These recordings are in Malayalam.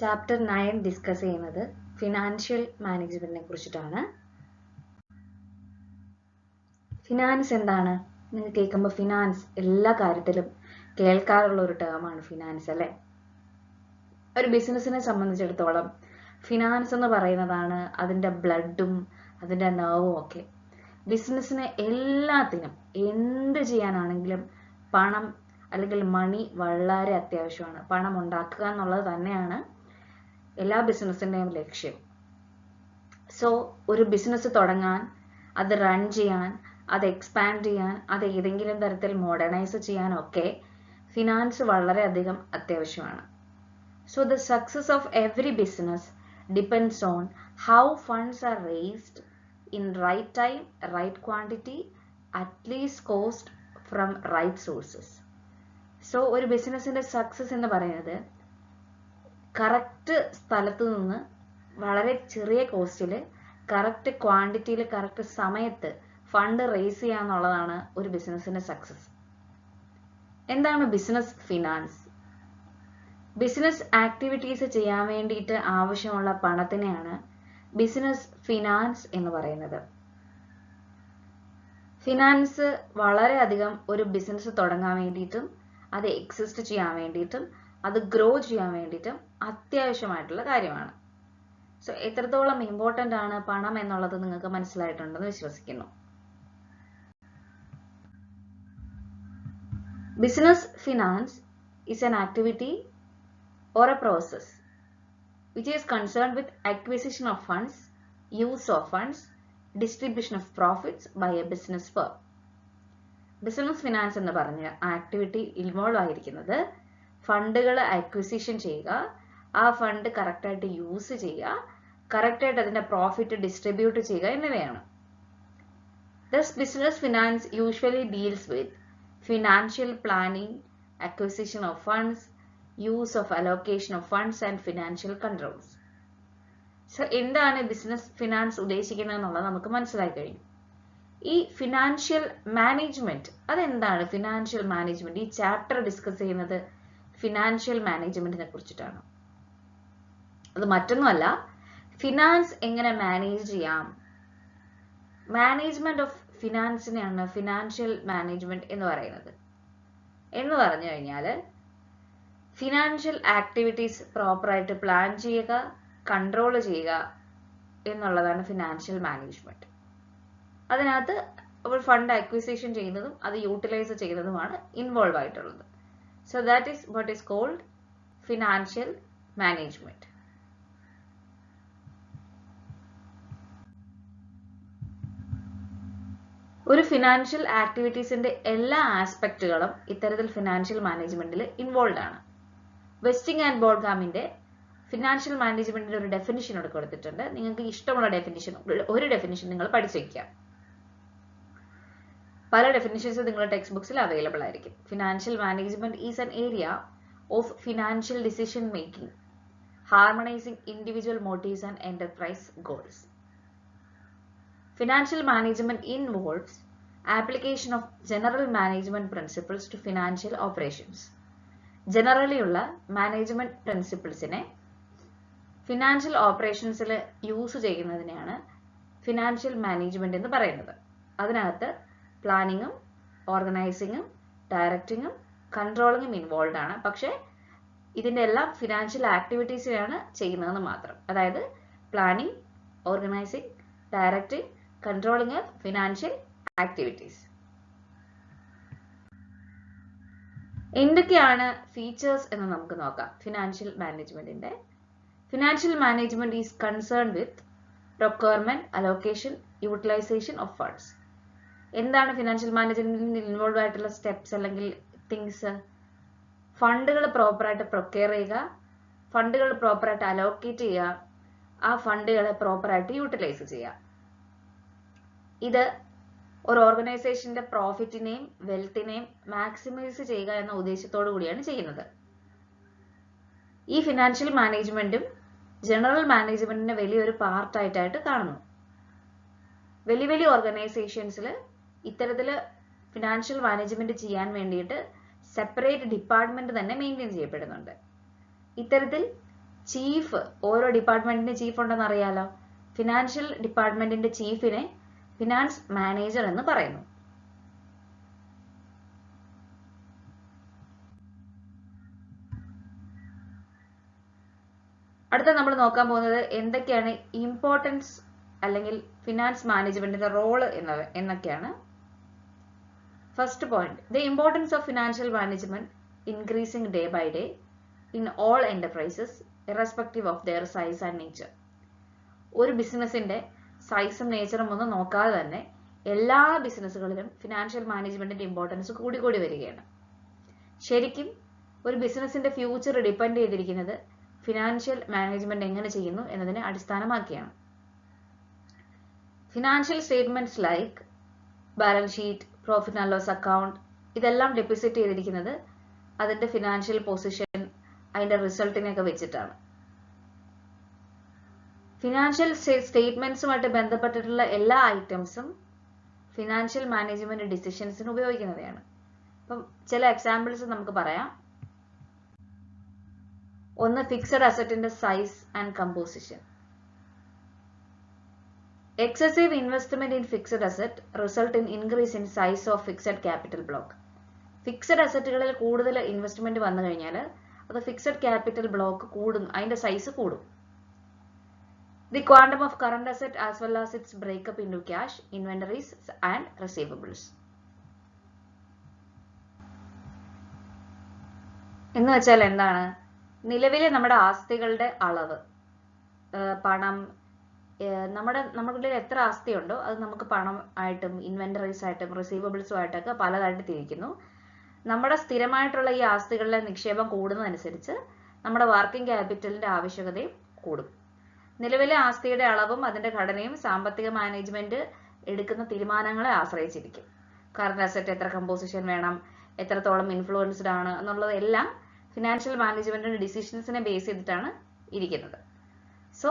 ചാപ്റ്റർ 9 ഡിസ്കസ് ചെയ്യുന്നത് ഫിനാൻഷ്യൽ മാനേജ്മെന്റിനെ കുറിച്ചിട്ടാണ്. ഫിനാൻസ് എന്താണ്? നിങ്ങൾ കേൾക്കുമ്പോൾ ഫിനാൻസ് എല്ലാ കാര്യത്തിലും കേൾക്കാറുള്ള ഒരു ടേമാണ് ഫിനാൻസ് അല്ലേ? ഒരു ബിസിനസ്സിനെ സംബന്ധിച്ചിടത്തോളം ഫിനാൻസ് എന്ന് പറയുന്നതാണ് അതിൻ്റെ ബ്ലഡും അതിൻ്റെ നെർവും ഒക്കെ. ബിസിനസ്സിന് എല്ലാത്തിനും എന്ത് ചെയ്യാനാണെങ്കിലും പണം അല്ലെങ്കിൽ മണി വളരെ അത്യാവശ്യമാണ്. പണം ഉണ്ടാക്കുക എന്നുള്ളത് തന്നെയാണ് എല്ലാ ബിസിനസ്സിൻ്റെയും ലക്ഷ്യം. സോ ഒരു ബിസിനസ് തുടങ്ങാൻ, അത് റൺ ചെയ്യാൻ, അത് എക്സ്പാൻഡ് ചെയ്യാൻ, അത് ഏതെങ്കിലും തരത്തിൽ മോഡേണൈസ് ചെയ്യാനൊക്കെ ഫിനാൻസ് വളരെയധികം അത്യാവശ്യമാണ്. So the success of every business depends on how funds R raised in right time, right quantity, at least cost from right sources. So ഒരു ബിസിനസിന്റെ സക്സസ് എന്ന് പറയുന്നത് കറക്റ്റ് സ്ഥലത്ത് നിന്ന് വളരെ ചെറിയ കോസ്റ്റിൽ കറക്റ്റ് ക്വാണ്ടിറ്റിയിൽ കറക്റ്റ് സമയത്ത് ഫണ്ട് റേസ് ചെയ്യുക എന്നുള്ളതാണ് ഒരു ബിസിനസിന്റെ സക്സസ്. എന്താണ് ബിസിനസ് ഫിനാൻസ്? ബിസിനസ് ആക്ടിവിറ്റീസ് ചെയ്യാൻ വേണ്ടിയിട്ട് ആവശ്യമുള്ള പണത്തിനെയാണ് ബിസിനസ് ഫിനാൻസ് എന്ന് പറയുന്നത്. ഫിനാൻസ് വളരെയധികം ഒരു ബിസിനസ് തുടങ്ങാൻ വേണ്ടിയിട്ടും അത് എക്സിസ്റ്റ് ചെയ്യാൻ വേണ്ടിയിട്ടും അത് ഗ്രോ ചെയ്യാൻ വേണ്ടിയിട്ടും അത്യാവശ്യമായിട്ടുള്ള കാര്യമാണ്. സോ എത്രത്തോളം ഇമ്പോർട്ടൻ്റ് ആണ് പണം എന്നുള്ളത് നിങ്ങൾക്ക് മനസ്സിലായിട്ടുണ്ടെന്ന് വിശ്വസിക്കുന്നു. Business finance is an activity or a process which is concerned with acquisition of funds, use of funds, distribution of profits by a business firm. Business finance എന്ന് പറഞ്ഞ ആക്ടിവിറ്റി ഇൻവോൾവ് ആയിരിക്കുന്നത് ഫണ്ടുകൾ അക്വിസിഷൻ ചെയ്യുക, ആ ഫണ്ട് കറക്റ്റായിട്ട് യൂസ് ചെയ്യുക, കറക്റ്റായിട്ട് അതിൻ്റെ പ്രോഫിറ്റ് ഡിസ്ട്രിബ്യൂട്ട് ചെയ്യുക എന്നിവയാണ്. Thus business finance usually deals with financial planning, acquisition of funds, use of allocation of funds and financial controls. So എന്താണ് ബിസിനസ് ഫിനാൻസ് ഉദ്ദേശിക്കുന്നത് എന്നുള്ളത് നമുക്ക് മനസ്സിലായി കഴിഞ്ഞു. ഈ ഫിനാൻഷ്യൽ മാനേജ്മെന്റ് അതെന്താണ്? ഫിനാൻഷ്യൽ മാനേജ്മെന്റ് ഈ ചാപ്റ്റർ ഡിസ്കസ് ചെയ്യുന്നത് ഫിനാൻഷ്യൽ മാനേജ്മെന്റിനെ കുറിച്ചിട്ടാണ്. അത് മറ്റൊന്നുമല്ല, ഫിനാൻസ് എങ്ങനെ മാനേജ് ചെയ്യാം. മാനേജ്മെന്റ് ഓഫ് ഫിനാൻസിനെയാണ് ഫിനാൻഷ്യൽ മാനേജ്മെന്റ് എന്ന് പറയുന്നത്. എന്ന് പറഞ്ഞു കഴിഞ്ഞാൽ ഫിനാൻഷ്യൽ ആക്ടിവിറ്റീസ് പ്രോപ്പറായിട്ട് പ്ലാൻ ചെയ്യുക, കൺട്രോൾ ചെയ്യുക എന്നുള്ളതാണ് ഫിനാൻഷ്യൽ മാനേജ്മെന്റ്. അതിനകത്ത് ഫണ്ട് അക്വിസിഷൻ ചെയ്യുന്നതും അത് യൂട്ടിലൈസ് ചെയ്യുന്നതുമാണ് ഇൻവോൾവ് ആയിട്ടുള്ളത്. So that is what is called financial management. ഒരു ഫിനാൻഷ്യൽ ആക്ടിവിറ്റീസിന്റെ എല്ലാ ആസ്പെക്റ്റുകളും ഇത്തരത്തിൽ ഫിനാൻഷ്യൽ മാനേജ്മെന്റിൽ ഇൻവോൾവ് ആണ്. വെസ്റ്റിംഗ് ആൻഡ് ബോർഡ്ഹാമിന്റെ ഫിനാൻഷ്യൽ മാനേജ്മെന്റിന്റെ ഒരു ഡെഫിനിഷൻ ഇവിടെ കൊടുത്തിട്ടുണ്ട്. നിങ്ങൾക്ക് ഇഷ്ടമുള്ള ഡെഫിനിഷൻ ഒരു ഡെഫിനിഷൻ നിങ്ങൾ പഠിച്ചു വയ്ക്കുക. പല ഡെഫിനിഷൻസ് നിങ്ങളുടെ ടെക്സ്റ്റ് ബുക്സിൽ അവൈലബിൾ ആയിരിക്കും. Financial management is an area of financial decision making, harmonising individual motives and enterprise goals. Financial management involves application of general management principles to financial operations. Generally ഉള്ള മാനേജ്മെന്റ് പ്രിൻസിപ്പിൾസിനെ ഫിനാൻഷ്യൽ ഓപ്പറേഷൻസിൽ യൂസ് ചെയ്യുന്നതിനെയാണ് ഫിനാൻഷ്യൽ മാനേജ്മെന്റ് എന്ന് പറയുന്നത്. അതിനകത്ത് പ്ലാനിങ്ങും ഓർഗനൈസിങ്ങും ഡയറക്റ്റിങ്ങും കൺട്രോളിങ്ങും ഇൻവോൾവ് ആണ്. പക്ഷേ ഇതിൻ്റെ എല്ലാം ഫിനാൻഷ്യൽ ആക്ടിവിറ്റീസിലാണ് ചെയ്യുന്നതെന്ന് മാത്രം. അതായത് planning, organising, directing, controlling of financial activities. എന്തൊക്കെയാണ് ഫീച്ചേഴ്സ് എന്ന് നമുക്ക് നോക്കാം ഫിനാൻഷ്യൽ മാനേജ്മെന്റിന്റെ. Financial management is concern with procurement, allocation, utilisation of funds. എന്താണ് ഫിനാൻഷ്യൽ മാനേജ്മെന്റിൽ ഇൻവോൾവ് ആയിട്ടുള്ള സ്റ്റെപ്സ് അല്ലെങ്കിൽ തിങ്സ്? ഫണ്ടുകൾ പ്രോപ്പറായിട്ട് പ്രൊക്യൂർ ചെയ്യുക, ഫണ്ടുകൾ പ്രോപ്പറായിട്ട് അലോക്കേറ്റ് ചെയ്യുക, ആ ഫണ്ടുകളെ പ്രോപ്പറായിട്ട് യൂട്ടിലൈസ് ചെയ്യുക. ഇത് ഒരു ഓർഗനൈസേഷന്റെ പ്രോഫിറ്റിനെയും വെൽത്തിനെയും മാക്സിമൈസ് ചെയ്യുക എന്ന ഉദ്ദേശത്തോടു കൂടിയാണ് ചെയ്യുന്നത്. ഈ ഫിനാൻഷ്യൽ മാനേജ്മെന്റും ജനറൽ മാനേജ്മെന്റിന്റെ വലിയൊരു പാർട്ടായിട്ടായിട്ട് കാണുന്നു. വലിയ വലിയ ഓർഗനൈസേഷൻസിൽ ഇത്തരത്തിൽ ഫിനാൻഷ്യൽ മാനേജ്മെന്റ് ചെയ്യാൻ വേണ്ടിയിട്ട് സെപ്പറേറ്റ് ഡിപ്പാർട്ട്മെന്റ് തന്നെ മെയിൻറ്റെയിൻ ചെയ്യപ്പെടുന്നുണ്ട്. ഇത്തരത്തിൽ ചീഫ്, ഓരോ ഡിപ്പാർട്ട്മെന്റിന്റെ ചീഫ് ഉണ്ടെന്ന് അറിയാലോ. ഫിനാൻഷ്യൽ ഡിപ്പാർട്ട്മെന്റിന്റെ ചീഫിനെ ഫിനാൻസ് മാനേജർ എന്ന് പറയുന്നു. അടുത്ത നമ്മൾ നോക്കാൻ പോകുന്നത് എന്തൊക്കെയാണ് ഇമ്പോർട്ടൻസ് അല്ലെങ്കിൽ ഫിനാൻസ് മാനേജ്മെന്റിന്റെ റോള് എന്നൊക്കെയാണ്. First point, the importance of financial management increasing day by day in all enterprises irrespective of their size and nature. ഒരു ബിസിനസിന്റെ സൈസും നേച്ചറും ഒന്നും നോക്കാതെ തന്നെ എല്ലാ ബിസിനസ്സുകളിലും ഫിനാൻഷ്യൽ മാനേജ്മെന്റിന്റെ ഇമ്പോർട്ടൻസ് കൂടി കൂടി വരികയാണ്. ശരിക്കും ഒരു ബിസിനസിന്റെ ഫ്യൂച്ചർ ഡിപ്പെൻഡ് ചെയ്തിരിക്കുന്നത് ഫിനാൻഷ്യൽ മാനേജ്മെന്റ് എങ്ങനെ ചെയ്യുന്നു എന്നതിനെ അടിസ്ഥാനമാക്കിയാണ്. Financial statements like balance sheet, profit and loss account, ഇതെല്ലാം ഡെപ്പോസിറ്റ് ചെയ്തിരിക്കുന്നത് അതിന്റെ ഫിനാൻഷ്യൽ പൊസിഷൻ, അതിന്റെ റിസൾട്ടിനെയൊക്കെ വെച്ചിട്ടാണ്. ഫിനാൻഷ്യൽ സ്റ്റേറ്റ്മെന്റ്സുമായിട്ട് ബന്ധപ്പെട്ടിട്ടുള്ള എല്ലാ ഐറ്റംസും ഫിനാൻഷ്യൽ മാനേജ്മെന്റ് ഡിസിഷൻസിന് ഉപയോഗിക്കുന്നവയാണ്. അപ്പം ചില എക്സാമ്പിൾസ് നമുക്ക് പറയാം. ഒന്ന്, ഫിക്സഡ് അസറ്റിന്റെ size and composition. Excessive investment in fixed asset result in increase in size of fixed capital block. Fixed അസറ്റുകളിൽ കൂടുതൽ ഇൻവെസ്റ്റ്മെന്റ് വന്നു കഴിഞ്ഞാൽ അത് ഫിക്സഡ് ക്യാപിറ്റൽ ബ്ലോക്ക് കൂടും, അതിന്റെ സൈസ് കൂടും. The quantum of current asset as well as its breakup into cash, inventories and receivables. എന്ന് വെച്ചാൽ എന്താണ്? നിലവിലെ നമ്മുടെ ആസ്തികളുടെ അളവ്, പണം, നമ്മുടെ എത്ര ആസ്തിയുണ്ടോ അത് നമുക്ക് പണം ആയിട്ടും ഇൻവെന്ററീസ് ആയിട്ടും റിസീവബിൾസും ആയിട്ടൊക്കെ പലതായിട്ട് തിരിക്കുന്നു. നമ്മുടെ സ്ഥിരമായിട്ടുള്ള ഈ ആസ്തികളിലെ നിക്ഷേപം കൂടുന്നതനുസരിച്ച് നമ്മുടെ വർക്കിംഗ് ക്യാപിറ്റലിന്റെ ആവശ്യകതയും കൂടും. നിലവിലെ ആസ്തിയുടെ അളവും അതിന്റെ ഘടനയും സാമ്പത്തിക മാനേജ്മെന്റ് എടുക്കുന്ന തീരുമാനങ്ങളെ ആശ്രയിച്ചിരിക്കും. കറന്റ് അസറ്റ് എത്ര കമ്പോസിഷൻ വേണം, എത്രത്തോളം ഇൻഫ്ലുവൻസ്ഡ് ആണ് എന്നുള്ളതെല്ലാം ഫിനാൻഷ്യൽ മാനേജ്മെന്റിന്റെ ഡിസിഷൻസിനെ ബേസ് ചെയ്തിട്ടാണ് ഇരിക്കുന്നത്. സോ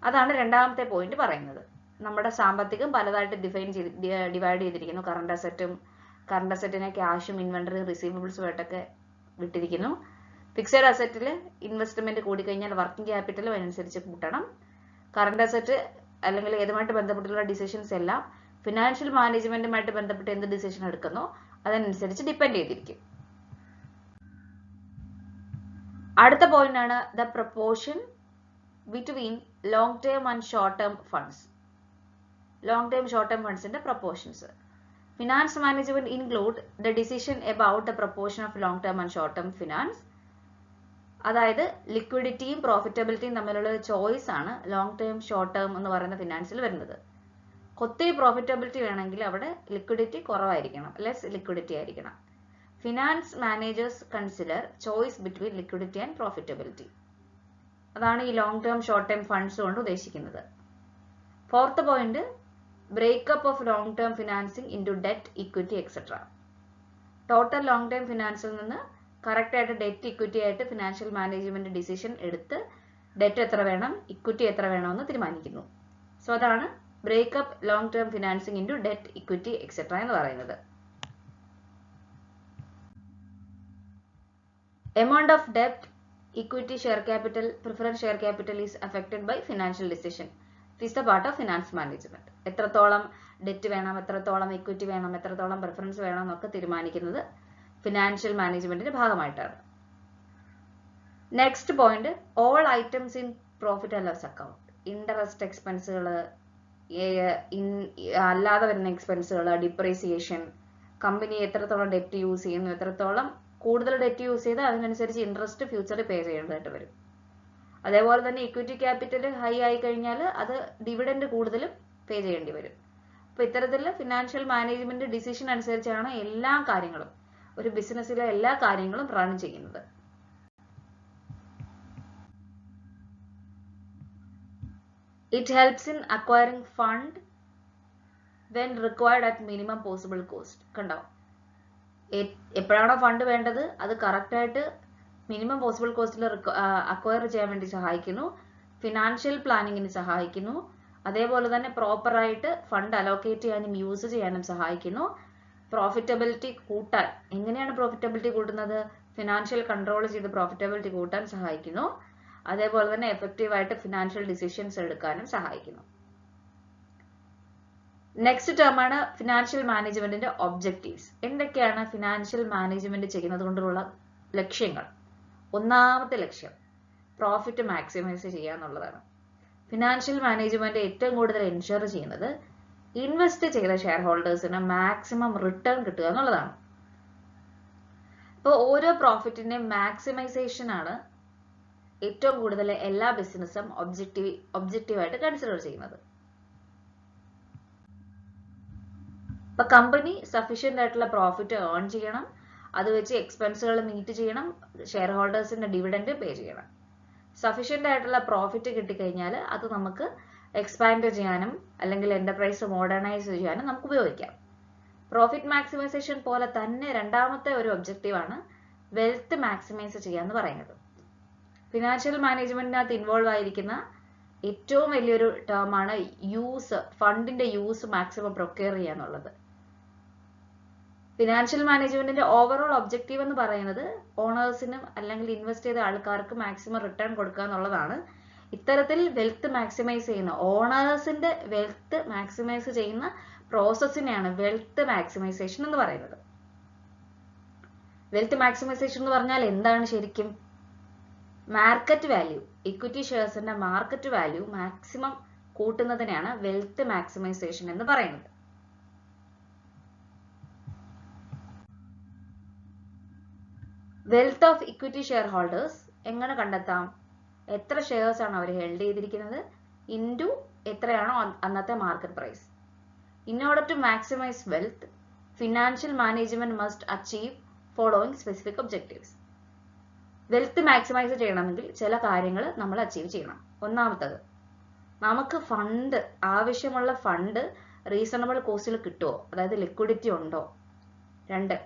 അതാണ് രണ്ടാമത്തെ പോയിന്റ് പറയുന്നത്. നമ്മുടെ സാമ്പത്തികം പലതായിട്ട് ഡിവൈഡ് ചെയ്തിരിക്കുന്നു. കറണ്ട് അസറ്റിനെ ക്യാഷും ഇൻവെന്ററി റിസീവബിൾസും ആയിട്ടൊക്കെ വിട്ടിരിക്കുന്നു. ഫിക്സഡ് അസറ്റിൽ ഇൻവെസ്റ്റ്മെന്റ് കൂടിക്കഴിഞ്ഞാൽ വർക്കിംഗ് ക്യാപിറ്റലും അതിനനുസരിച്ച് കൂട്ടണം. കറണ്ട് അസറ്റ് അല്ലെങ്കിൽ ഏതുമായിട്ട് ബന്ധപ്പെട്ടുള്ള ഡിസിഷൻസ് എല്ലാം ഫിനാൻഷ്യൽ മാനേജ്മെന്റുമായിട്ട് ബന്ധപ്പെട്ട് എന്ത് ഡിസിഷൻ എടുക്കുന്നോ അതിനനുസരിച്ച് ഡിപ്പെൻഡ് ചെയ്തിരിക്കും. അടുത്ത പോയിന്റ് ആണ് the proportion between long term and short term funds. Long term short term ഫണ്ട്സിന്റെ പ്രൊപ്പോർഷൻസ്. Finance management include the decision about the proportion of long term and short term finance. അതായത് ലിക്വിഡിറ്റിയും പ്രോഫിറ്റബിലിറ്റിയും തമ്മിലുള്ള ഒരു ചോയ്സ് ആണ് ലോങ് ടേം ഷോർട്ട് ടേം എന്ന് പറയുന്ന ഫിനാൻസിൽ വരുന്നത്. ഒത്തിരി പ്രോഫിറ്റബിലിറ്റി വേണമെങ്കിൽ അവിടെ ലിക്വിഡിറ്റി കുറവായിരിക്കണം, ലെസ് ലിക്വിഡിറ്റി ആയിരിക്കണം. Finance managers consider choice between liquidity and profitability. അതാണ് ഈ long term short term funds കൊണ്ട് ഉദ്ദേശിക്കുന്നത്. Fourth point, breakup of long term financing into debt, equity etcetera. Total long term ഫിനാൻസിൽ നിന്ന് കറക്റ്റ് ആയിട്ട് ഡെറ്റ്, ഇക്വിറ്റി ആയിട്ട് ഫിനാൻഷ്യൽ മാനേജ്മെന്റ് ഡിസിഷൻ എടുത്ത് ഡെറ്റ് എത്ര വേണം, ഇക്വിറ്റി എത്ര വേണമെന്ന് തീരുമാനിക്കുന്നു. സോ അതാണ് breakup long term financing into debt, equity etcetera എന്ന് പറയുന്നത്. Amount of debt, equity, share capital, preferred share capital is affected by financial decision. It is the part of finance management. എത്രത്തോളം ഡെറ്റ് വേണം, എത്രത്തോളം ഇക്വിറ്റി വേണം, എത്രത്തോളം പ്രിഫറൻസ് വേണം എന്നൊക്കെ തീരുമാനിക്കുന്നത് ഫിനാൻഷ്യൽ മാനേജ്മെന്റിന്റെ ഭാഗമായിട്ടാണ്. Next point, all items in profit and loss account. Interest എക്സ്പെൻസുകൾ, അല്ലാതെ വരുന്ന എക്സ്പെൻസുകൾ, ഡിപ്രീസിയേഷൻ, കമ്പനി എത്രത്തോളം ഡെറ്റ് യൂസ് ചെയ്യുന്നു, എത്രത്തോളം കൂടുതൽ ഡെറ്റ് യൂസ് ചെയ്ത് അതിനനുസരിച്ച് ഇൻട്രസ്റ്റ് ഫ്യൂച്ചറിൽ പേ ചെയ്യേണ്ടതായിട്ട് വരും. അതേപോലെ തന്നെ ഇക്വിറ്റി ക്യാപിറ്റൽ ഹൈ ആയി കഴിഞ്ഞാൽ അത് ഡിവിഡൻഡ് കൂടുതലും പേ ചെയ്യേണ്ടി വരും. അപ്പൊ ഇത്തരത്തിലുള്ള ഫിനാൻഷ്യൽ മാനേജ്മെന്റ് ഡിസിഷൻ അനുസരിച്ചാണ് എല്ലാ കാര്യങ്ങളും, ഒരു ബിസിനസ്സിലെ എല്ലാ കാര്യങ്ങളും റൺ ചെയ്യുന്നത്. It helps in acquiring fund when required at minimum possible cost. കണ്ടോ, എപ്പോഴാണോ ഫണ്ട് വേണ്ടത് അത് കറക്റ്റായിട്ട് മിനിമം പോസിബിൾ കോസ്റ്റിൽ അക്വയർ ചെയ്യാൻ വേണ്ടി സഹായിക്കുന്നു. ഫിനാൻഷ്യൽ പ്ലാനിങ്ങിന് സഹായിക്കുന്നു. അതേപോലെ തന്നെ പ്രോപ്പറായിട്ട് ഫണ്ട് അലോക്കേറ്റ് ചെയ്യാനും യൂസ് ചെയ്യാനും സഹായിക്കുന്നു. പ്രോഫിറ്റബിലിറ്റി കൂട്ടാൻ, എങ്ങനെയാണ് പ്രോഫിറ്റബിലിറ്റി കൂട്ടുന്നത്? ഫിനാൻഷ്യൽ കൺട്രോൾ ചെയ്ത് പ്രോഫിറ്റബിലിറ്റി കൂട്ടാൻ സഹായിക്കുന്നു. അതേപോലെ തന്നെ എഫക്റ്റീവായിട്ട് ഫിനാൻഷ്യൽ ഡിസിഷൻസ് എടുക്കാനും സഹായിക്കുന്നു. നെക്സ്റ്റ് ടേം ആണ് ഫിനാൻഷ്യൽ മാനേജ്മെന്റിന്റെ ഒബ്ജക്റ്റീവ്സ്. എന്തൊക്കെയാണ് ഫിനാൻഷ്യൽ മാനേജ്മെന്റ് ചെയ്യുന്നത് കൊണ്ടുള്ള ലക്ഷ്യങ്ങൾ? ഒന്നാമത്തെ ലക്ഷ്യം പ്രോഫിറ്റ് മാക്സിമൈസ് ചെയ്യുക എന്നുള്ളതാണ്. ഫിനാൻഷ്യൽ മാനേജ്മെന്റ് ഏറ്റവും കൂടുതൽ എൻഷുർ ചെയ്യുന്നത് ഇൻവെസ്റ്റ് ചെയ്ത ഷെയർ ഹോൾഡേഴ്സിന് മാക്സിമം റിട്ടേൺ കിട്ടുക എന്നുള്ളതാണ്. അപ്പോൾ ഓരോ പ്രോഫിറ്റിന്റെ മാക്സിമൈസേഷൻ ആണ് ഏറ്റവും കൂടുതൽ എല്ലാ ബിസിനസ്സും ഒബ്ജക്റ്റീവായിട്ട് കൺസിഡർ ചെയ്യുന്നത്. ഇപ്പൊ കമ്പനി സഫീഷ്യന്റ് ആയിട്ടുള്ള പ്രോഫിറ്റ് ഏൺ ചെയ്യണം, അത് വെച്ച് എക്സ്പെൻസുകൾ മീറ്റ് ചെയ്യണം, ഷെയർ ഹോൾഡേഴ്സിന്റെ ഡിവിഡൻഡ് പേ ചെയ്യണം. സഫീഷ്യന്റ് ആയിട്ടുള്ള പ്രോഫിറ്റ് കിട്ടിക്കഴിഞ്ഞാൽ അത് നമുക്ക് എക്സ്പാൻഡ് ചെയ്യാനും അല്ലെങ്കിൽ എന്റർപ്രൈസ് മോഡേണൈസ് ചെയ്യാനും നമുക്ക് ഉപയോഗിക്കാം. പ്രോഫിറ്റ് മാക്സിമൈസേഷൻ പോലെ തന്നെ രണ്ടാമത്തെ ഒരു ഒബ്ജക്റ്റീവാണ് വെൽത്ത് മാക്സിമൈസ് ചെയ്യുക എന്ന് പറയുന്നത്. ഫിനാൻഷ്യൽ മാനേജ്മെന്റിനകത്ത് ഇൻവോൾവ് ആയിരിക്കുന്ന ഏറ്റവും വലിയൊരു ടേമാണ് ഫണ്ടിന്റെ യൂസ് മാക്സിമം പ്രൊക്യൂർ ചെയ്യുക എന്നുള്ളത്. ഫിനാൻഷ്യൽ മാനേജ്മെന്റിന്റെ ഓവറോൾ ഒബ്ജക്റ്റീവ് എന്ന് പറയുന്നത് ഓണേഴ്സിനും അല്ലെങ്കിൽ ഇൻവെസ്റ്റ് ചെയ്ത ആൾക്കാർക്ക് മാക്സിമം റിട്ടേൺ കൊടുക്കുക എന്നുള്ളതാണ്. ഇത്തരത്തിൽ വെൽത്ത് മാക്സിമൈസ് ചെയ്യുന്ന ഓണേഴ്സിന്റെ വെൽത്ത് മാക്സിമൈസ് ചെയ്യുന്ന പ്രോസസ്സിനെയാണ് വെൽത്ത് മാക്സിമൈസേഷൻ എന്ന് പറയുന്നത്. വെൽത്ത് മാക്സിമൈസേഷൻ എന്ന് പറഞ്ഞാൽ എന്താണ് ശരിക്കും? മാർക്കറ്റ് വാല്യൂ, ഇക്വിറ്റി ഷെയർസിന്റെ മാർക്കറ്റ് വാല്യൂ മാക്സിമം കൂട്ടുന്നതിനെയാണ് വെൽത്ത് മാക്സിമൈസേഷൻ എന്ന് പറയുന്നത്. Wealth of equity shareholders എങ്ങനെ കണ്ടെത്താം? എത്ര ഷെയർസ് ആണ് അവർ ഹെൽഡ് ചെയ്തിരിക്കുന്നത് ഇൻറ്റു എത്രയാണോ അന്നത്തെ market price. In order to maximise wealth, financial management must achieve following specific objectives. Wealth maximise ചെയ്യണമെങ്കിൽ ചില കാര്യങ്ങൾ നമ്മൾ അച്ചീവ് ചെയ്യണം. ഒന്നാമത്തത്, നമുക്ക് ആവശ്യമുള്ള ഫണ്ട് റീസണബിൾ കോസ്റ്റിൽ കിട്ടുമോ, അതായത് ലിക്വിഡിറ്റി ഉണ്ടോ. 2,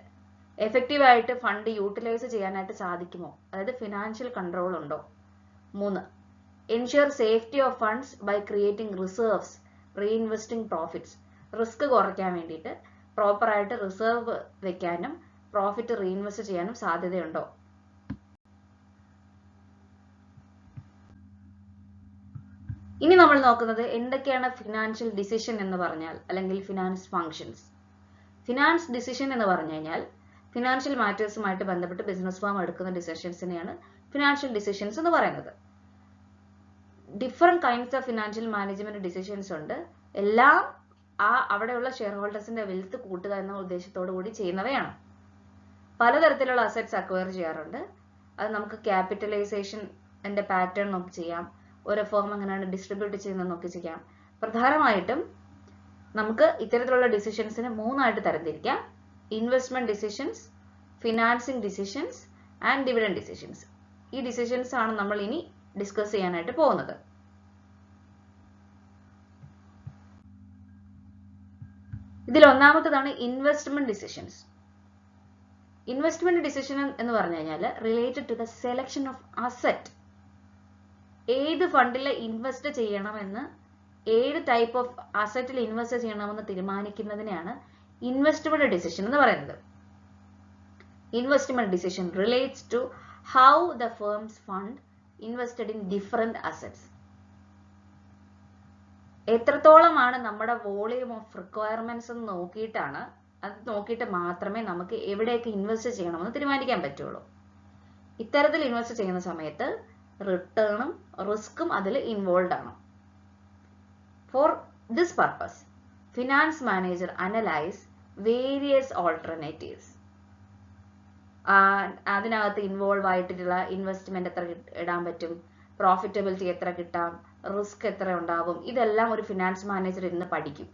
എഫക്റ്റീവായിട്ട് ഫണ്ട് യൂട്ടിലൈസ് ചെയ്യാനായിട്ട് സാധിക്കുമോ, അതായത് ഫിനാൻഷ്യൽ കൺട്രോൾ ഉണ്ടോ. 3, ensure safety of funds by creating reserves reinvesting profits. Risk കുറയ്ക്കാൻ വേണ്ടിയിട്ട് പ്രോപ്പറായിട്ട് റിസർവ് വെക്കാനും പ്രോഫിറ്റ് റീഇൻവെസ്റ്റ് ചെയ്യാനും സാധ്യതയുണ്ടോ. ഇനി നമ്മൾ നോക്കുന്നത് എന്തൊക്കെയാണ് ഫിനാൻഷ്യൽ ഡിസിഷൻ എന്ന് പറഞ്ഞാൽ, അല്ലെങ്കിൽ ഫിനാൻസ് ഫങ്ഷൻസ്. ഫിനാൻസ് ഡിസിഷൻ എന്ന് പറഞ്ഞു കഴിഞ്ഞാൽ ഫിനാൻഷ്യൽ മാറ്റേഴ്സുമായിട്ട് ബന്ധപ്പെട്ട് ബിസിനസ് ഫേം എടുക്കുന്ന ഡിസിഷൻസിനെയാണ് ഫിനാൻഷ്യൽ ഡിസിഷൻസ് എന്ന് പറയുന്നത്. Different kinds of financial management decisions ഉണ്ട്. എല്ലാം അവിടെയുള്ള ഷെയർ ഹോൾഡേഴ്സിന്റെ വെൽത്ത് കൂട്ടുക എന്ന ഉദ്ദേശത്തോടു കൂടി ചെയ്യുന്നവയാണ്. പലതരത്തിലുള്ള അസറ്റ്സ് അക്വയർ ചെയ്യാറുണ്ട്. അത് നമുക്ക് ക്യാപിറ്റലൈസേഷന്റെ പാറ്റേൺ നോക്കി ചെയ്യാം, ഓരോ ഫേം എങ്ങനെയാണ് ഡിസ്ട്രിബ്യൂട്ട് ചെയ്യുന്നത് നോക്കി ചെയ്യാം. പ്രധാനമായിട്ടും നമുക്ക് ഇത്തരത്തിലുള്ള ഡിസിഷൻസിനെ 3ആയിട്ട് തരംതിരിക്കാം: investment decisions, financing decisions and dividend decisions. ഈ ഡിസിഷൻസ് ആണ് നമ്മൾ ഇനി ഡിസ്കസ് ചെയ്യാനായിട്ട് പോകുന്നത്. ഇതിൽ ഒന്നാമത്തേതാണ് ഇൻവെസ്റ്റ്മെന്റ് ഡിസിഷൻസ്. ഇൻവെസ്റ്റ്മെന്റ് ഡിസിഷൻ എന്ന് പറഞ്ഞു കഴിഞ്ഞാൽ related to the selection of asset. ഏത് ഫണ്ടിൽ ഇൻവെസ്റ്റ് ചെയ്യണമെന്ന്, ഏത് ടൈപ്പ് ഓഫ് അസറ്റിൽ ഇൻവെസ്റ്റ് ചെയ്യണമെന്ന് തീരുമാനിക്കുന്നതിനെയാണ് ഇൻവെസ്റ്റ്മെന്റ് ഡിസിഷൻ എന്ന് പറയുന്നത്. Investment decision relates to how the firms fund invested in different assets. എത്രത്തോളമാണ് നമ്മുടെ വോളിയം ഓഫ് റിക്വയർമെന്റ്സ് എന്ന് നോക്കിയിട്ടാണ്, അത് നോക്കിയിട്ട് മാത്രമേ നമുക്ക് എവിടെയൊക്കെ ഇൻവെസ്റ്റ് ചെയ്യണമെന്ന് തീരുമാനിക്കാൻ പറ്റുള്ളൂ. ഇത്തരത്തിൽ ഇൻവെസ്റ്റ് ചെയ്യുന്ന സമയത്ത് റിട്ടേണും റിസ്ക്കും അതിൽ ഇൻവോൾവ് ആണ്. For this purpose finance manager analyse various alternatives. അതിനകത്ത് ഇൻവോൾവ് ആയിട്ടുള്ള ഇൻവെസ്റ്റ്മെന്റ് എത്ര ഇടാൻ പറ്റും, പ്രോഫിറ്റബിലിറ്റി എത്ര കിട്ടാം, റിസ്ക് എത്ര ഉണ്ടാവും, ഇതെല്ലാം ഒരു ഫിനാൻസ് മാനേജർ ഇന്ന് പഠിക്കും.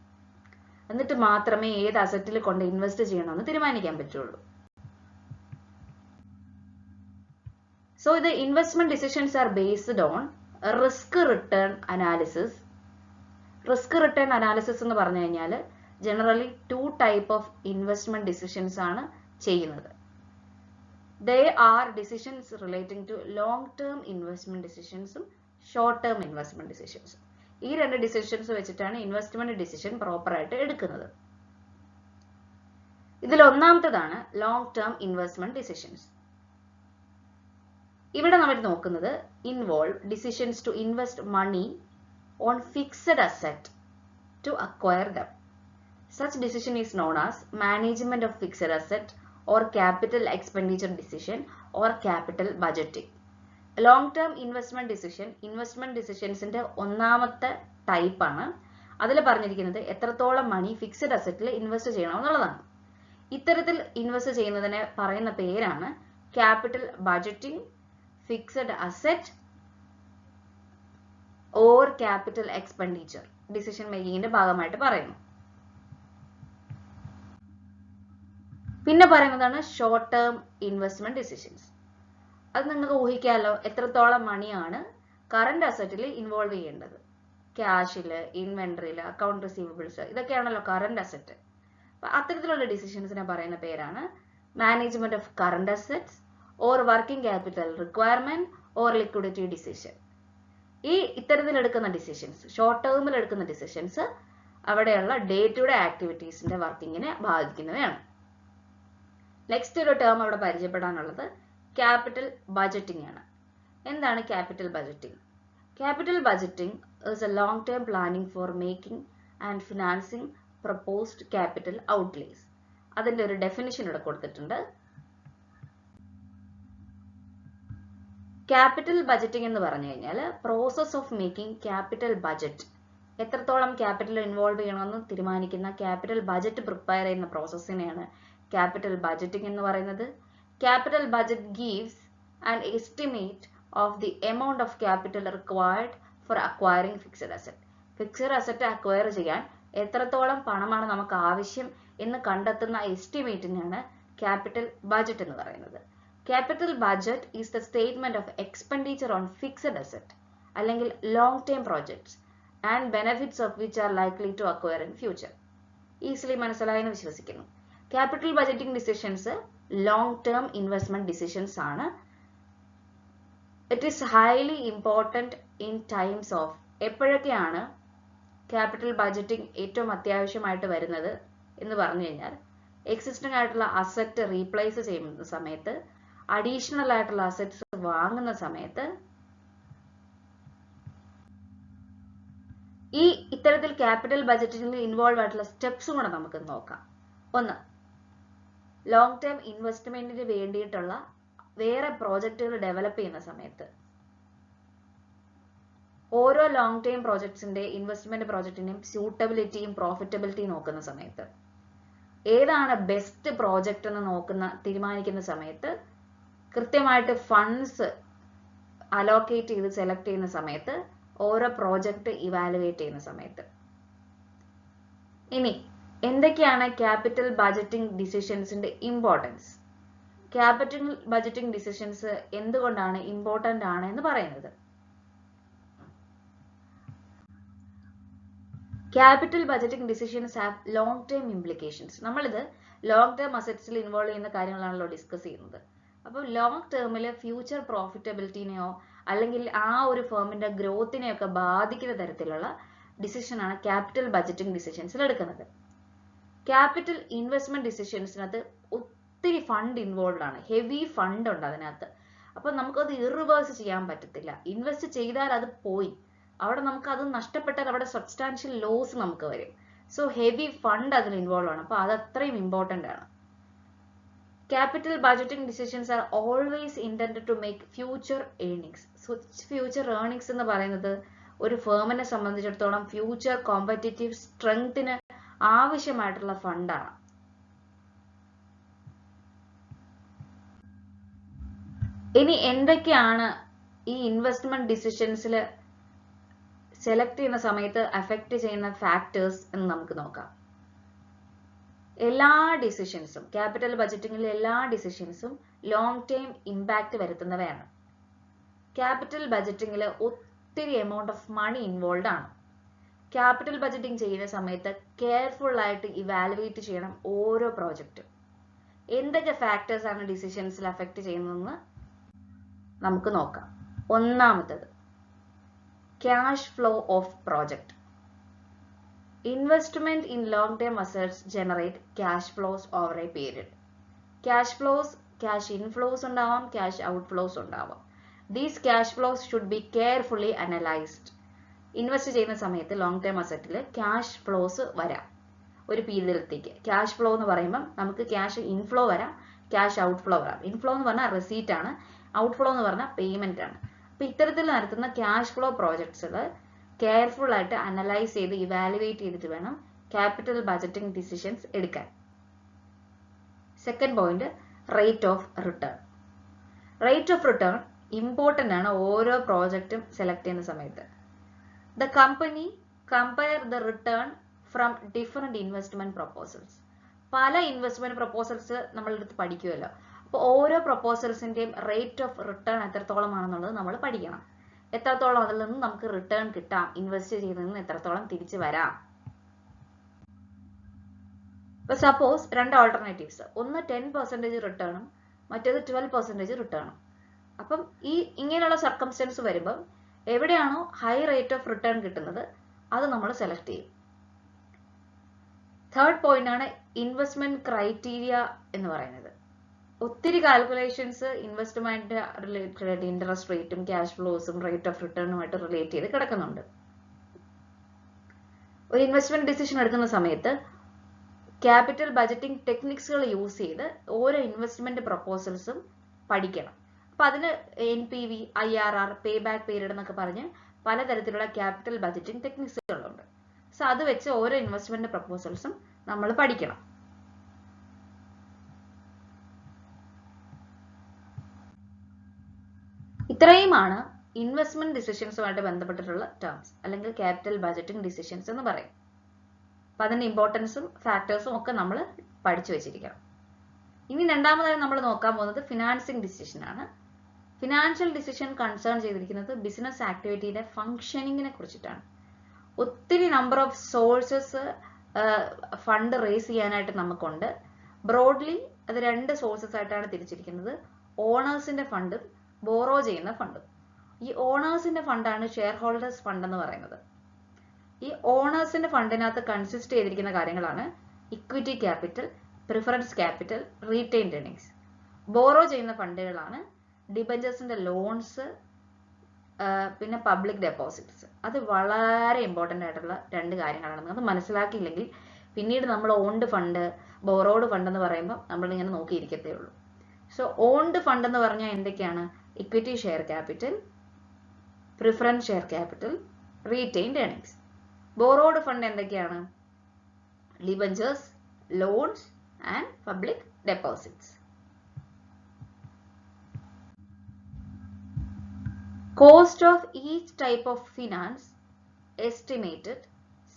എന്നിട്ട് മാത്രമേ ഏത് അസറ്റിൽ കൊണ്ട് ഇൻവെസ്റ്റ് ചെയ്യണമെന്ന് തീരുമാനിക്കാൻ പറ്റുള്ളൂ. So the investment decisions are based on risk return analysis. Risk return analysis എന്ന് പറഞ്ഞു കഴിഞ്ഞാൽ generally 2 type of investment decisions ആണ് ചെയ്യുന്നത്. They are decisions relating to long term investment decisions ഉം short term investment decisions. ഈ 2 ഡിസിഷൻസ് വെച്ചിട്ടാണ് ഇൻവെസ്റ്റ്മെന്റ് ഡിസിഷൻ പ്രോപ്പർ ആയിട്ട് എടുക്കുന്നത്. ഇതിൽ ഒന്നാമത്തേതാണ് ലോങ് ടേം ഇൻവെസ്റ്റ്മെന്റ് ഡിസിഷൻസ്. ഇവിടെ നമ്മൾ നോക്കുന്നത് involve decisions to invest money on fixed asset to acquire them. Such decision is known as management of fixed asset or capital expenditure decision or capital budgeting. Long term investment decisions ന്റെ ഒന്നാമത്തെ ടൈപ്പ് ആണ്. അതിൽ പറഞ്ഞിരിക്കുന്നത് എത്രത്തോളം മണി ഫിക്സഡ് അസറ്റിൽ ഇൻവെസ്റ്റ് ചെയ്യണം എന്നുള്ളതാണ്. ഇത്തരത്തിൽ ഇൻവെസ്റ്റ് ചെയ്യുന്നതിനെ പറയുന്ന പേരാണ് capital budgeting, fixed asset or capital expenditure decision മേക്കിങ്ങിന്റെ ഭാഗമായിട്ട് പറയുന്നു. പിന്നെ പറയുന്നതാണ് ഷോർട്ട് ടേം ഇൻവെസ്റ്റ്മെന്റ് ഡിസിഷൻസ്. അത് നിങ്ങൾക്ക് ഊഹിക്കാമല്ലോ, എത്രത്തോളം മണിയാണ് കറണ്ട് അസറ്റിൽ ഇൻവോൾവ് ചെയ്യേണ്ടത്. ക്യാഷില്, ഇൻവെന്ററിയില്, അക്കൗണ്ട് റിസീവബിൾസ്, ഇതൊക്കെയാണല്ലോ കറണ്ട് അസറ്റ്. അപ്പൊ അത്തരത്തിലുള്ള ഡിസിഷൻസിനെ പറയുന്ന പേരാണ് management of current assets or working capital requirement or liquidity decision. ഈ ഇത്തരത്തിൽ എടുക്കുന്ന ഡിസിഷൻസ്, ഷോർട്ട് ടേമിൽ എടുക്കുന്ന ഡിസിഷൻസ് അവിടെയുള്ള ഡേ ടു ഡേ ആക്ടിവിറ്റീസിന്റെ വർക്കിങ്ങിനെ ബാധിക്കുന്നവയാണ്. നെക്സ്റ്റ് ഒരു ടേം അവിടെ പരിചയപ്പെടാനുള്ളത് ക്യാപിറ്റൽ ബഡ്ജറ്റിംഗ് ആണ്. എന്താണ് capital budgeting? Capital budgeting is a long term planning for making and financing proposed capital outlays. അതിന്റെ ഒരു ഡെഫിനിഷൻ ഇവിടെ കൊടുത്തിട്ടുണ്ട്. ക്യാപിറ്റൽ ബഡ്ജറ്റിംഗ് എന്ന് പറഞ്ഞു കഴിഞ്ഞാൽ process of making capital budget, എത്രത്തോളം ക്യാപിറ്റൽ ഇൻവോൾവ് ചെയ്യണമെന്ന് തീരുമാനിക്കുന്ന ക്യാപിറ്റൽ ബഡ്ജറ്റ് പ്രിപ്പയർ ചെയ്യുന്ന പ്രോസസ്സിനെയാണ് ക്യാപിറ്റൽ ബഡ്ജറ്റിംഗ് എന്ന് പറയുന്നത്. Capital budget gives an estimate of the amount of capital required for acquiring fixed asset. Fixed asset acquire ചെയ്യാൻ എത്രത്തോളം പണമാണ് നമുക്ക് ആവശ്യം എന്ന് കണ്ടെത്തുന്ന എസ്റ്റിമേറ്റിനാണ് ക്യാപിറ്റൽ ബഡ്ജറ്റ് എന്ന് പറയുന്നത്. Capital budget is the statement of expenditure on fixed asset അല്ലെങ്കിൽ long term projects and benefits of which are likely to acquire in future. Easily മനസ്സിലായെന്ന് വിശ്വസിക്കുന്നു. Capital budgeting decisions long term investment decisions ആണ്. It is highly important in times of, എപ്പോഴൊക്കെയാണ് ക്യാപിറ്റൽ ബഡ്ജറ്റിംഗ് ഏറ്റവും അത്യാവശ്യമായിട്ട് വരുന്നത് എന്ന് പറഞ്ഞു കഴിഞ്ഞാൽ എക്സിസ്റ്റിംഗ് ആയിട്ടുള്ള അസറ്റ് റീപ്ലേസ് ചെയ്യുന്ന സമയത്ത്, അഡീഷണൽ ആയിട്ടുള്ള അസറ്റ്സ് വാങ്ങുന്ന സമയത്ത്. ഈ ഇത്തരത്തിൽ ക്യാപിറ്റൽ ബഡ്ജറ്റിംഗിൽ ഇൻവോൾവ് ആയിട്ടുള്ള സ്റ്റെപ്സും കൂടെ നമുക്ക് നോക്കാം. ഒന്ന്, ലോങ് ടേം ഇൻവെസ്റ്റ്മെന്റിന് വേണ്ടിയിട്ടുള്ള വേറെ പ്രോജക്റ്റുകൾ ഡെവലപ്പ് ചെയ്യുന്ന സമയത്ത്, ഓരോ ലോങ് ടേം പ്രോജക്ട്സിന്റെ ഇൻവെസ്റ്റ്മെന്റ് പ്രോജക്റ്റിന്റെയും സ്യൂട്ടബിലിറ്റിയും പ്രോഫിറ്റബിലിറ്റിയും നോക്കുന്ന സമയത്ത്, ഏതാണ് ബെസ്റ്റ് പ്രോജക്റ്റ് എന്ന് തീരുമാനിക്കുന്ന സമയത്ത്, കൃത്യമായിട്ട് ഫണ്ട്സ് അലോക്കേറ്റ് ചെയ്ത് സെലക്ട് ചെയ്യുന്ന സമയത്ത്, ഓരോ പ്രോജക്റ്റ് ഇവാലുവേറ്റ് ചെയ്യുന്ന സമയത്ത്. ഇനി എന്തൊക്കെയാണ് ക്യാപിറ്റൽ ബഡ്ജറ്റിംഗ് ഡിസിഷൻസിന്റെ ഇമ്പോർട്ടൻസ്? ക്യാപിറ്റൽ ബഡ്ജറ്റിംഗ് ഡിസിഷൻസ് എന്തുകൊണ്ടാണ് ഇമ്പോർട്ടന്റ് ആണ് എന്ന് പറയുന്നത്? Capital budgeting decisions have long term implications. നമ്മളിത് ലോങ് ടേം അസറ്റ്സിൽ ഇൻവോൾവ് ചെയ്യുന്ന കാര്യങ്ങളാണല്ലോ ഡിസ്കസ് ചെയ്യുന്നത്. അപ്പോൾ ലോങ് ടേമിൽ ഫ്യൂച്ചർ പ്രോഫിറ്റബിലിറ്റിനെയോ അല്ലെങ്കിൽ ആ ഒരു ഫേമിന്റെ ഗ്രോത്തിനെയൊക്കെ ബാധിക്കുന്ന തരത്തിലുള്ള ഡിസിഷനാണ് ക്യാപിറ്റൽ ബഡ്ജറ്റിംഗ് ഡിസിഷൻസിൽ എടുക്കുന്നത്. ക്യാപിറ്റൽ ഇൻവെസ്റ്റ്മെന്റ് ഡിസിഷൻസിനകത്ത് ഒത്തിരി ഫണ്ട് ഇൻവോൾവ് ആണ്, ഹെവി ഫണ്ട് ഉണ്ട് അതിനകത്ത്. അപ്പൊ നമുക്കത് ഇറിവേഴ്സ് ചെയ്യാൻ പറ്റത്തില്ല. ഇൻവെസ്റ്റ് ചെയ്താൽ അത് പോയി, അവിടെ നമുക്ക് അത് നഷ്ടപ്പെട്ടാൽ അവിടെ സബ്സ്റ്റാൻഷ്യൽ ലോസ് നമുക്ക് വരും. സോ ഹെവി ഫണ്ട് അതിൽ ഇൻവോൾവ് ആണ്. അപ്പൊ അത് അത്രയും ഇമ്പോർട്ടന്റ് ആണ്. Capital budgeting decisions are always intended to make future earnings. Future earnings എന്ന് പറയുന്നത് ഒരു ഫേമിനെ സംബന്ധിച്ചിടത്തോളം ഫ്യൂച്ചർ കോമ്പറ്റീറ്റീവ് സ്ട്രെങ്തിന് ആവശ്യമായിട്ടുള്ള ഫണ്ടാണ്. ഇനി എന്തൊക്കെയാണ് ഈ ഇൻവെസ്റ്റ്മെന്റ് ഡിസിഷൻസിൽ സെലക്ട് ചെയ്യുന്ന സമയത്ത് അഫക്റ്റ് ചെയ്യുന്ന ഫാക്ടേഴ്സ് എന്ന് നമുക്ക് നോക്കാം. എല്ലാ ഡിസിഷൻസും, ക്യാപിറ്റൽ ബഡ്ജറ്റിംഗിലെ എല്ലാ ഡിസിഷൻസും ലോങ് ടേം ഇമ്പാക്ട് വരുത്തുന്നവയാണ്. ക്യാപിറ്റൽ ബഡ്ജറ്റിംഗിൽ ഒത്തിരി എമൗണ്ട് ഓഫ് മണി ഇൻവോൾവ് ആണ്. ക്യാപിറ്റൽ ബഡ്ജറ്റിംഗ് ചെയ്യുന്ന സമയത്ത് കെയർഫുൾ ആയിട്ട് ഇവാലുവേറ്റ് ചെയ്യണം ഓരോ പ്രോജക്റ്റും. എന്തൊക്കെ ഫാക്ടേഴ്സ് ആണ് ഡിസിഷൻസിൽ അഫക്റ്റ് ചെയ്യുന്നതെന്ന് നമുക്ക് നോക്കാം. ഒന്നാമത്തേത് cash flow of project. Investment in long-term assets generate cash flows over a period. Cash flows, cash inflows ഉണ്ടാവാം, cash outflows ഉണ്ടാവാം. These cash flows should be carefully analysed. Invest ചെയ്യുന്ന സമയത്ത് ലോങ് ടേം അസറ്റിൽ ക്യാഷ് ഫ്ലോസ് വരാം. ഒരു പീരിയഡിലേക്ക് ക്യാഷ് ഫ്ലോ എന്ന് പറയുമ്പോൾ നമുക്ക് ക്യാഷ് ഇൻഫ്ലോ വരാം, ക്യാഷ് ഔട്ട് ഫ്ലോ വരാം. ഇൻഫ്ലോ എന്ന് പറഞ്ഞാൽ റെസീറ്റ് ആണ്, ഔട്ട് ഫ്ലോ എന്ന് പറഞ്ഞാൽ പേയ്മെന്റ് ആണ്. അപ്പൊ ഇത്തരത്തിൽ നടത്തുന്ന ക്യാഷ് ഫ്ലോ പ്രോജക്ട്സുകൾ കെയർഫുൾ ആയിട്ട് അനലൈസ് ചെയ്ത് ഇവാലുവേറ്റ് ചെയ്തിട്ട് വേണം ക്യാപിറ്റൽ ബജറ്റിംഗ് ഡിസിഷൻസ് എടുക്കാൻ. Second point, rate of return. Rate of return important ആണ് ഓരോ പ്രോജക്റ്റും സെലക്ട് ചെയ്യുന്ന സമയത്ത്. The company compare the return from different investment proposals. പല ഇൻവെസ്റ്റ്മെന്റ് പ്രൊപ്പോസൽസ് നമ്മളെടുത്ത് പഠിക്കുമല്ലോ. അപ്പോൾ ഓരോ പ്രൊപ്പോസൽസിന്റെയും റേറ്റ് ഓഫ് റിട്ടേൺ എത്രത്തോളമാണെന്നുള്ളത് നമ്മൾ പഠിക്കണം. എത്രത്തോളം അതിൽ നിന്ന് നമുക്ക് റിട്ടേൺ കിട്ടാം, ഇൻവെസ്റ്റ് ചെയ്തതിൽ നിന്ന് എത്രത്തോളം തിരിച്ചു വരാം. ഇപ്പൊ സപ്പോസ് രണ്ട് ഓൾട്ടർനേറ്റീവ്സ്, ഒന്ന് 10% റിട്ടേണും മറ്റേത് 12% റിട്ടേണും. അപ്പം ഇങ്ങനെയുള്ള സർക്കംസ്റ്റൻസ് വരുമ്പം എവിടെയാണോ ഹൈ റേറ്റ് ഓഫ് റിട്ടേൺ കിട്ടുന്നത് അത് നമ്മൾ സെലക്ട് ചെയ്യും. തേർഡ് പോയിന്റ് ആണ് ഇൻവെസ്റ്റ്മെന്റ് ക്രൈറ്റീരിയ എന്ന് പറയുന്നത്. ഒത്തിരി കാൽക്കുലേഷൻസ് ഇൻവെസ്റ്റ്മെന്റ് റിലേറ്റഡ് ഇൻട്രസ്റ്റ് റേറ്റും ക്യാഷ് ഫ്ലോസും റേറ്റ് ഓഫ് റിട്ടേണുമായിട്ട് റിലേറ്റ് ചെയ്ത് കിടക്കുന്നുണ്ട്. ഒരു ഇൻവെസ്റ്റ്മെന്റ് ഡിസിഷൻ എടുക്കുന്ന സമയത്ത് ക്യാപിറ്റൽ ബജറ്റിംഗ് ടെക്നിക്സുകൾ യൂസ് ചെയ്ത് ഓരോ ഇൻവെസ്റ്റ്മെന്റ് പ്രൊപ്പോസൽസും പഠിക്കണം. അപ്പൊ അതിന് NPV, IRR, pay back period എന്നൊക്കെ പറഞ്ഞ് പലതരത്തിലുള്ള ക്യാപിറ്റൽ ബജറ്റിംഗ് ടെക്നിക്സുകളുണ്ട്. സോ അത് വെച്ച് ഓരോ ഇൻവെസ്റ്റ്മെന്റ് പ്രൊപ്പോസൽസും നമ്മൾ പഠിക്കണം. ഇത്രയുമാണ് ഇൻവെസ്റ്റ്മെന്റ് ഡിസിഷൻസുമായിട്ട് ബന്ധപ്പെട്ടിട്ടുള്ള ടേംസ്, അല്ലെങ്കിൽ ക്യാപിറ്റൽ ബജറ്റിംഗ് ഡിസിഷൻസ് എന്ന് പറയും. അപ്പൊ അതിന്റെ ഇമ്പോർട്ടൻസും ഫാക്ടേഴ്സും ഒക്കെ നമ്മൾ പഠിച്ചു വെച്ചിരിക്കണം. ഇനി രണ്ടാമതായി നമ്മൾ നോക്കാൻ പോകുന്നത് ഫിനാൻസിങ് ഡിസിഷൻ ആണ്. ഫിനാൻഷ്യൽ ഡിസിഷൻ കൺസേൺ ചെയ്തിരിക്കുന്നത് ബിസിനസ് ആക്ടിവിറ്റിയുടെ ഫംഗ്ഷനിങ്ങിനെ കുറിച്ചിട്ടാണ്. ഒത്തിരി number of sources fund raise ചെയ്യാനായിട്ട് നമുക്കുണ്ട്. ബ്രോഡ്ലി അത് രണ്ട് സോഴ്സസ് ആയിട്ടാണ് തിരിച്ചിരിക്കുന്നത്, ഓണേഴ്സിന്റെ ഫണ്ടും ബോറോ ചെയ്യുന്ന ഫണ്ടും. ഈ ഓണേഴ്സിന്റെ ഫണ്ടാണ് ഷെയർ ഹോൾഡേഴ്സ് ഫണ്ട് എന്ന് പറയുന്നത്. ഈ ഓണേഴ്സിന്റെ ഫണ്ടിനകത്ത് കൺസിസ്റ്റ് ചെയ്തിരിക്കുന്ന കാര്യങ്ങളാണ് equity capital, preference capital, retained earnings. Borrow ചെയ്യുന്ന ഫണ്ടുകളാണ് ഡിബഞ്ചേഴ്സിന്റെ ലോൺസ്, പിന്നെ പബ്ലിക് ഡെപ്പോസിറ്റ്സ്. അത് വളരെ ഇമ്പോർട്ടൻ്റ് ആയിട്ടുള്ള രണ്ട് കാര്യങ്ങളാണ്. അത് മനസ്സിലാക്കിയില്ലെങ്കിൽ പിന്നീട് നമ്മൾ ഓൺഡ് ഫണ്ട്, ബോറോഡ് ഫണ്ട് എന്ന് പറയുമ്പോൾ നമ്മളിങ്ങനെ നോക്കിയിരിക്കത്തേ ഉള്ളൂ. സോ ഓൺഡ് ഫണ്ട് എന്ന് പറഞ്ഞാൽ എന്തൊക്കെയാണ്? Equity share capital, preference share capital, retained earnings. Borrowed fund എന്തൊക്കെയാണ്? Debentures, loans and public deposits. Cost of each type of finance estimated.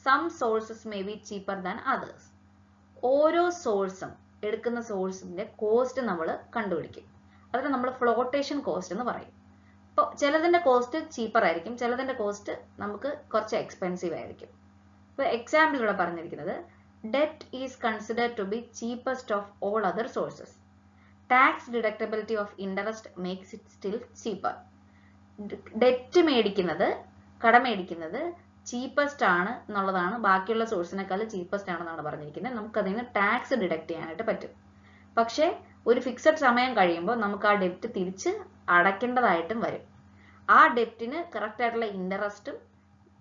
Some sources may be cheaper than others. ഓരോ സോഴ്സും എടുക്കുന്ന സോഴ്സിന്റെ കോസ്റ്റ് നമ്മൾ കണ്ടുപിടിക്കും. അതിന് നമ്മൾ ഫ്ലോട്ടേഷൻ കോസ്റ്റ് എന്ന് പറയും. അപ്പോൾ ചിലതിന്റെ കോസ്റ്റ് ചീപ്പർ ആയിരിക്കും, ചിലതിന്റെ കോസ്റ്റ് നമുക്ക് കുറച്ച് എക്സ്പെൻസീവ് ആയിരിക്കും. ഇപ്പോൾ എക്സാമ്പിൾ ഇവിടെ പറഞ്ഞിരിക്കുന്നത്, debt is considered to be cheapest of all other sources. Tax deductibility of interest makes it still cheaper. Debt മേടിക്കുന്നത്, കടമേടിക്കുന്നത് ചീപ്പസ്റ്റ് ആണ് എന്നുള്ളതാണ്, ബാക്കിയുള്ള സോഴ്സിനേക്കാൾ ചീപ്പസ്റ്റ് ആണെന്നാണ് പറഞ്ഞിരിക്കുന്നത്. നമുക്കതിൽ നിന്ന് ടാക്സ് ഡിഡക്ട് ചെയ്യാനായിട്ട് പറ്റും. പക്ഷേ ഒരു ഫിക്സഡ് സമയം കഴിയുമ്പോൾ നമുക്ക് ആ ഡെപ്റ്റ് തിരിച്ച് അടയ്ക്കേണ്ടതായിട്ടും വരും. ആ ഡെപ്റ്റിന് കറക്റ്റ് ആയിട്ടുള്ള ഇൻട്രസ്റ്റും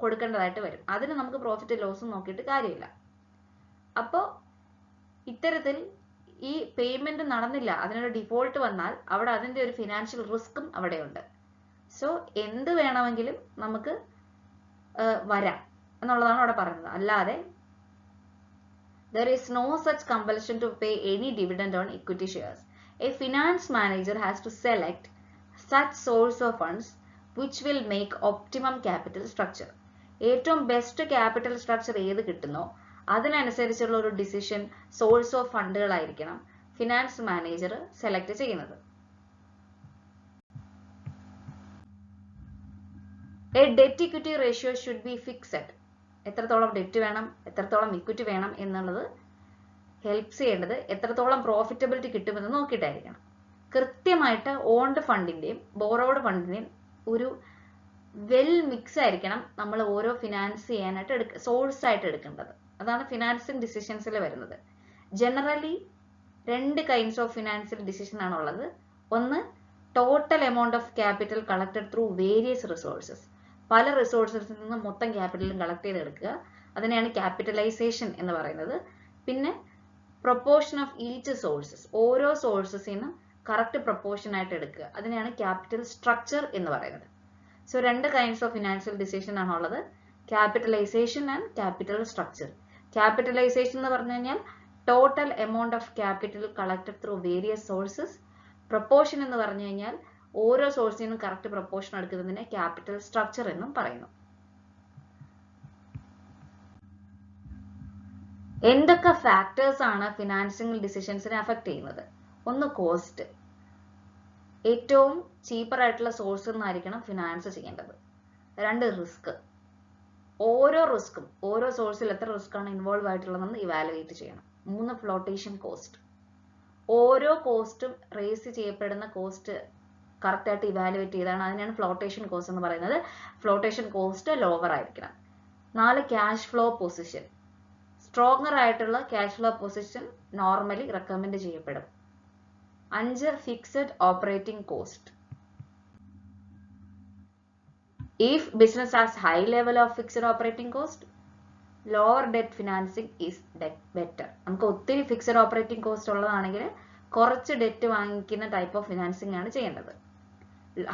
കൊടുക്കേണ്ടതായിട്ട് വരും. അതിന് നമുക്ക് പ്രോഫിറ്റ് ലോസും നോക്കിയിട്ട് കാര്യമില്ല. അപ്പോൾ ഇത്തരത്തിൽ ഈ പേയ്മെന്റ് നടന്നില്ല, അതിനൊരു ഡിഫോൾട്ട് വന്നാൽ അവിടെ അതിന്റെ ഒരു ഫിനാൻഷ്യൽ റിസ്ക്കും അവിടെയുണ്ട്. സോ എന്ത് വേണമെങ്കിലും നമുക്ക് വരാം എന്നുള്ളതാണ് അവിടെ പറയുന്നത്. അല്ലാതെ there is no such compulsion to pay any dividend on equity shares. A finance manager has to select such source of funds which will make optimum capital structure. ഏറ്റവും ബെസ്റ്റ് ക്യാപിറ്റൽ സ്ട്രക്ചർ ഏത് കിട്ടുന്നോ അതിനനുസരിച്ചുള്ള ഒരു ഡിസിഷൻ സോഴ്സ് ഓഫ് ഫണ്ടുകളായിരിക്കണം ഫിനാൻസ് മാനേജർ സെലക്ട് ചെയ്യുന്നത്. A debt equity ratio should be fixed. എത്രത്തോളം ഡെറ്റ് വേണം, എത്രത്തോളം ഇക്വിറ്റി വേണം എന്നുള്ളത് ഹെൽപ്സ് ചെയ്യേണ്ടത് എത്രത്തോളം പ്രോഫിറ്റബിലിറ്റി കിട്ടുമെന്ന് നോക്കിയിട്ടായിരിക്കണം. കൃത്യമായിട്ട് ഓൺഡ് ഫണ്ടിന്റെയും ബോറോഡ് ഫണ്ടിന്റെയും ഒരു വെൽ മിക്സ് ആയിരിക്കണം നമ്മൾ ഓരോ ഫിനാൻസ് ചെയ്യാനായിട്ട് സോഴ്സ് ആയിട്ട് എടുക്കേണ്ടത്. അതാണ് ഫിനാൻസിങ് ഡിസിഷൻസിൽ വരുന്നത്. ജനറലി രണ്ട് കൈൻഡ്സ് ഓഫ് ഫിനാൻഷ്യൽ ഡിസിഷൻ ആണുള്ളത്. ഒന്ന് total amount of capital collected through various resources. പല റിസോഴ്സസിൽ നിന്ന് മൊത്തം ക്യാപിറ്റലും കളക്ട് ചെയ്തെടുക്കുക, അതിനെയാണ് ക്യാപിറ്റലൈസേഷൻ എന്ന് പറയുന്നത്. പിന്നെ പ്രൊപ്പോർഷൻ ഓഫ് ഈച്ച് സോഴ്സസ്, ഓരോ സോഴ്സസിൽ നിന്നും കറക്റ്റ് പ്രൊപ്പോർഷൻ ആയിട്ട് എടുക്കുക, അതിനെയാണ് ക്യാപിറ്റൽ സ്ട്രക്ചർ എന്ന് പറയുന്നത്. സോ രണ്ട് കൈൻഡ്സ് ഓഫ് ഫിനാൻഷ്യൽ ഡിസിഷൻ ആണുള്ളത്, capitalisation and capital structure. Capitalisation എന്ന് പറഞ്ഞു കഴിഞ്ഞാൽ total amount of capital collected through various sources. Proportion എന്ന് പറഞ്ഞു കഴിഞ്ഞാൽ ഓരോ സോഴ്സിൽ നിന്നും കറക്റ്റ് പ്രൊപ്പോർഷൻ എടുക്കുന്നതിനെ ക്യാപിറ്റൽ സ്ട്രക്ചർ എന്നും പറയുന്നു. എന്തൊക്കെ ഫാക്ടേഴ്സ് ആണ് ഫിനാൻസിങ് ഡിസിഷൻസിനെ അഫക്ട് ചെയ്യുന്നത്? ഒന്ന് കോസ്റ്റ്, ഏറ്റവും ചീപ്പർ ആയിട്ടുള്ള സോഴ്സിൽ നിന്നായിരിക്കണം ഫിനാൻസ് ചെയ്യേണ്ടത്. രണ്ട് റിസ്ക്, ഓരോ റിസ്ക്കും ഓരോ സോഴ്സിൽ എത്ര റിസ്ക് ആണ് ഇൻവോൾവ് ആയിട്ടുള്ളതെന്ന് ഇവാലുവേറ്റ് ചെയ്യണം. മൂന്ന് ഫ്ലോട്ടേഷൻ കോസ്റ്റ്, ഓരോ കോസ്റ്റും റേസ് ചെയ്യപ്പെടുന്ന കോസ്റ്റ് കറക്റ്റ് ആയിട്ട് ഇവാലുവേറ്റ് ചെയ്താണ്, അതിനാണ് ഫ്ലോട്ടേഷൻ കോസ്റ്റ് എന്ന് പറയുന്നത്. ഫ്ലോട്ടേഷൻ കോസ്റ്റ് ലോവർ ആയിരിക്കണം. 4 ക്യാഷ് ഫ്ലോ പൊസിഷൻ, സ്ട്രോങ്ങർ ആയിട്ടുള്ള cash flow position normally recommend ചെയ്യപ്പെടും. 5 fixed operating cost. If business has high level of fixed operating cost, lower debt financing is better. നമുക്ക് ഒത്തിരി ഫിക്സഡ് ഓപ്പറേറ്റിംഗ് കോസ്റ്റ് ഉള്ളതാണെങ്കിൽ കുറച്ച് ഡെറ്റ് വാങ്ങിക്കുന്ന ടൈപ്പ് ഓഫ് ഫിനാൻസിങ് ആണ് ചെയ്യേണ്ടത്.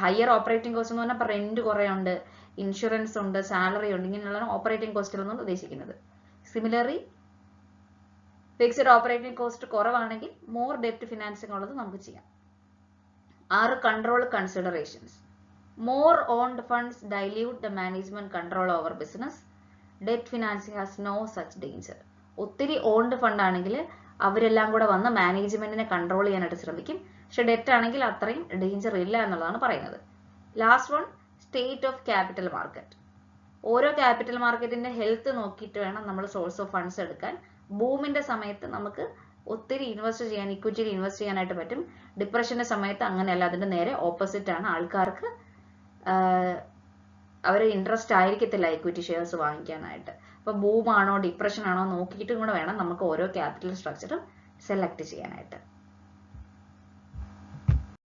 ഹയർ ഓപ്പറേറ്റിംഗ് കോസ്റ്റ് എന്ന് പറഞ്ഞാൽ റെന്റ് കുറേ ഉണ്ട്, ഇൻഷുറൻസ് ഉണ്ട്, സാലറി ഉണ്ട്, ഇങ്ങനെയുള്ള ഓപ്പറേറ്റിംഗ് കോസ്റ്റുകളെന്നാണ് ഉദ്ദേശിക്കുന്നത്. സിമിലർലി ഫിക്സഡ് ഓപ്പറേറ്റിംഗ് കോസ്റ്റ് കുറവാണെങ്കിൽ മോർ ഡെറ്റ് ഫിനാൻസിങ് ഉള്ളത് നമുക്ക് ചെയ്യാം. 6 control considerations. More owned funds dilute the management control over business. Debt financing has no such danger. ഒത്തിരി ഓൺഡ് ഫണ്ട് ആണെങ്കിൽ അവരെല്ലാം കൂടെ വന്ന് മാനേജ്മെന്റിനെ കൺട്രോൾ ചെയ്യാനായിട്ട് ശ്രമിക്കും. പക്ഷെ ഡെറ്റ് ആണെങ്കിൽ അത്രയും ഡേഞ്ചർ ഇല്ല എന്നുള്ളതാണ് പറയുന്നത്. Last one, state of capital market. ഓരോ ക്യാപിറ്റൽ മാർക്കറ്റിന്റെ ഹെൽത്ത് നോക്കിയിട്ട് വേണം നമ്മൾ സോഴ്സ് ഓഫ് ഫണ്ട്സ് എടുക്കാൻ. ബൂമിന്റെ സമയത്ത് നമുക്ക് ഒത്തിരി ഇൻവെസ്റ്റ് ചെയ്യാൻ, ഇക്വിറ്റിയിൽ ഇൻവെസ്റ്റ് ചെയ്യാനായിട്ട് പറ്റും. ഡിപ്രഷന്റെ സമയത്ത് അങ്ങനെയല്ല, അതിന്റെ നേരെ ഓപ്പോസിറ്റ് ആണ്. ആൾക്കാർക്ക് അവർ ഇൻട്രസ്റ്റ് ആയിരിക്കത്തില്ല ഇക്വിറ്റി ഷെയർസ് വാങ്ങിക്കാനായിട്ട്. അപ്പോൾ ബൂമാണോ ഡിപ്രഷൻ ആണോ നോക്കിയിട്ടും കൂടെ വേണം നമുക്ക് ഓരോ ക്യാപിറ്റൽ സ്ട്രക്ചറും സെലക്ട് ചെയ്യാനായിട്ട്.